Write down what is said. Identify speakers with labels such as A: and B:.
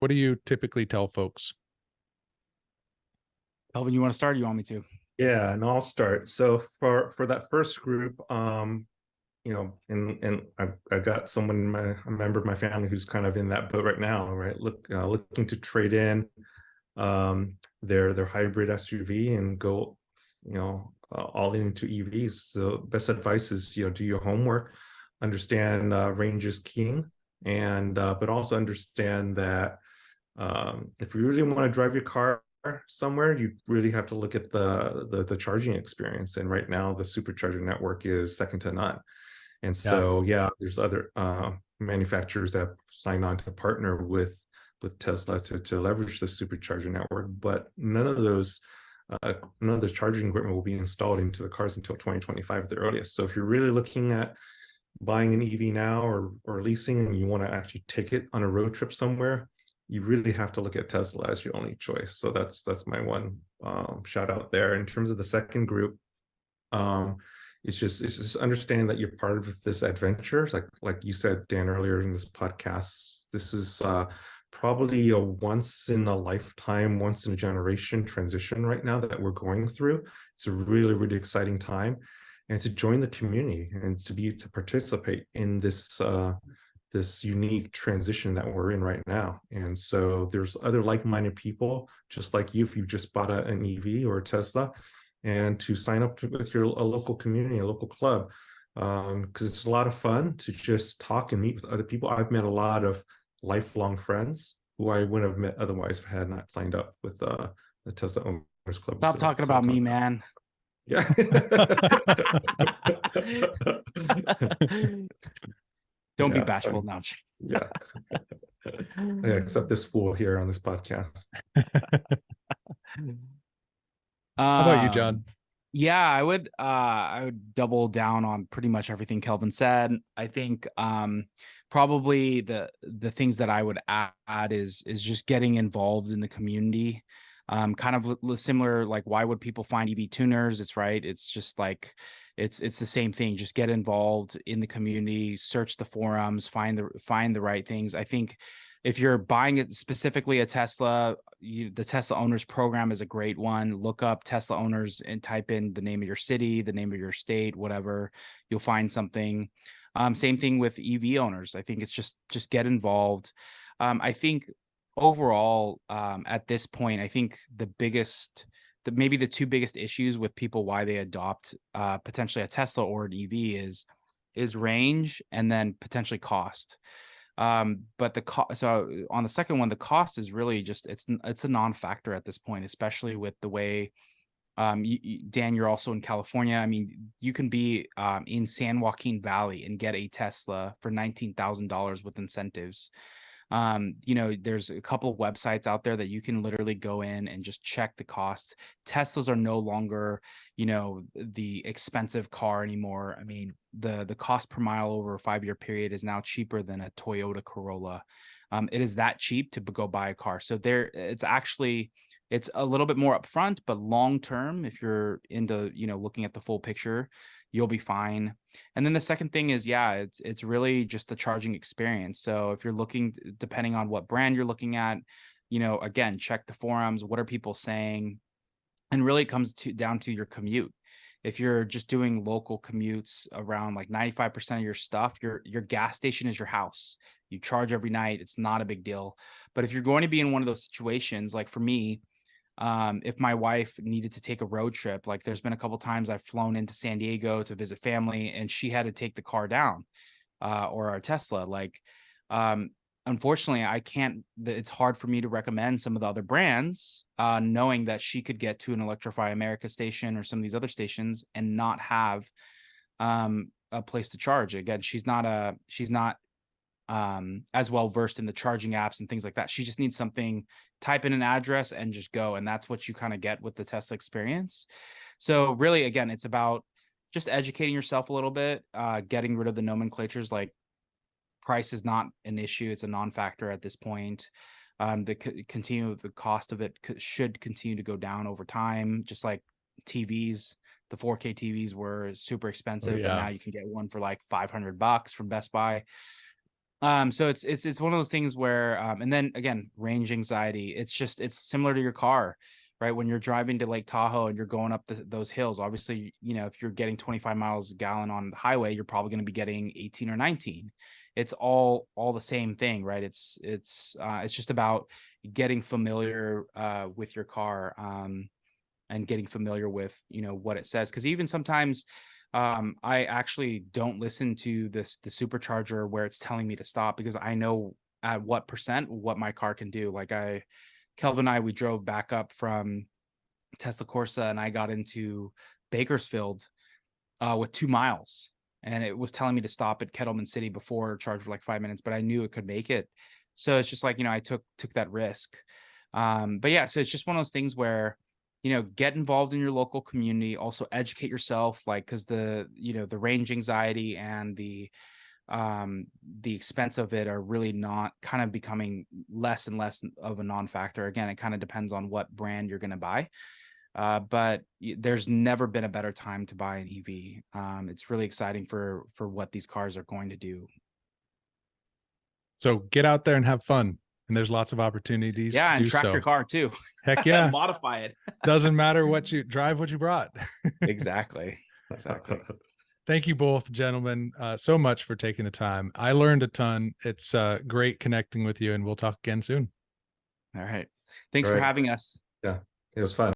A: What do you typically tell folks?
B: Kelvin, you want to start? Or you want me to?
C: Yeah, and I'll start. So for that first group, and I've got someone a member of my family who's kind of in that boat right now, right? Looking to trade in their hybrid SUV and go, all into EVs. So best advice is, do your homework, understand range is king, and but also understand that if you really want to drive your car somewhere, you really have to look at the charging experience. And right now, the supercharger network is second to none. And
A: Yeah.
C: so, yeah, there's other manufacturers that sign on to partner with Tesla to leverage the supercharger network, but none of the charging equipment will be installed into the cars until 2025 at the earliest. So if you're really looking at buying an EV now or leasing and you want to actually take it on a road trip somewhere, you really have to look at Tesla as your only choice. So that's my one shout out there. In terms of the second group, it's just understanding that you're part of this adventure. Like you said, Dan, earlier in this podcast, this is probably a once in a lifetime, once in a generation transition right now that we're going through. It's a really, really exciting time. And to join the community and to participate in this unique transition that we're in right now. And so there's other like-minded people just like you if you just bought an EV or a Tesla, and to sign up with a local community, a local club, because it's a lot of fun to just talk and meet with other people. I've met a lot of lifelong friends who I wouldn't have met otherwise if I had not signed up with the Tesla Owners Club.
B: Stop talking about me, man.
C: Yeah.
B: Don't be
C: Yeah,
B: bashful now.
C: yeah. Yeah, except this fool here on this podcast.
A: How about you, John?
B: Yeah, I would double down on pretty much everything Kelvin said. I think probably the things that I would add is just getting involved in the community. Kind of similar, like why would people find EVTUNERS? It's right. It's just like it's the same thing. Just get involved in the community, search the forums, find the right things. I think if you're buying it specifically a Tesla, the Tesla Owners Program is a great one. Look up Tesla Owners and type in the name of your city, the name of your state, whatever. You'll find something. Same thing with EV owners. I think it's just get involved. I think overall, at this point, I think maybe the two biggest issues with people why they adopt potentially a Tesla or an EV is range and then potentially cost. But so on the second one, the cost is really just it's a non-factor at this point, especially with the way Dan, you're also in California. I mean, you can be in San Joaquin Valley and get a Tesla for $19,000 with incentives. There's a couple of websites out there that you can literally go in and just check the costs. Teslas are no longer, the expensive car anymore. I mean, the cost per mile over a 5-year period is now cheaper than a Toyota Corolla. It is that cheap to go buy a car. So it's a little bit more upfront, but long term, if you're into, looking at the full picture, you'll be fine. And then the second thing is, yeah, it's really just the charging experience. So if you're looking, depending on what brand you're looking at, again, check the forums. What are people saying? And really it comes down to your commute. If you're just doing local commutes around like 95% of your stuff, your gas station is your house. You charge every night. It's not a big deal. But if you're going to be in one of those situations, like for me, if my wife needed to take a road trip, like there's been a couple times I've flown into San Diego to visit family and she had to take the car down, or our Tesla. Like, unfortunately, I can't, it's hard for me to recommend some of the other brands, knowing that she could get to an Electrify America station or some of these other stations and not have a place to charge. Again, she's not as well versed in the charging apps and things like that. She just needs something, type in an address and just go. And that's what you kind of get with the Tesla experience. So really, again, it's about just educating yourself a little bit, getting rid of the nomenclatures. Like price is not an issue. It's a non-factor at this point. The cost of it should continue to go down over time, just like TVs. The 4K TVs were super expensive, but now you can get one for like $500 from Best Buy. So it's one of those things where, and then again, range anxiety. It's similar to your car, right? When you're driving to Lake Tahoe and you're going up those hills, obviously, if you're getting 25 miles a gallon on the highway, you're probably going to be getting 18 or 19. It's all the same thing, right? It's just about getting familiar with your car, and getting familiar with what it says, because even sometimes I actually don't listen to the supercharger where it's telling me to stop, because I know at what percent what my car can do. Like Kelvin and I, we drove back up from Tesla Corsa and I got into Bakersfield with 2 miles, and it was telling me to stop at Kettleman City before charge for like 5 minutes, but I knew it could make it. So it's just like, I took that risk. But yeah, so it's just one of those things where, get involved in your local community, also educate yourself, like, because the range anxiety and the expense of it are really not kind of becoming less and less of a non-factor. Again, it kind of depends on what brand you're going to buy. But there's never been a better time to buy an EV. It's really exciting for what these cars are going to do.
A: So get out there and have fun. And there's lots of opportunities
B: Yeah,
A: to
B: and
A: do
B: track
A: so.
B: your car too.
A: Heck yeah.
B: Modify it.
A: Doesn't matter what you brought.
B: Exactly.
A: Thank you both, gentlemen, so much for taking the time. I learned a ton. It's great connecting with you, and we'll talk again soon.
B: All right. Thanks for having us.
C: Yeah, it was fun.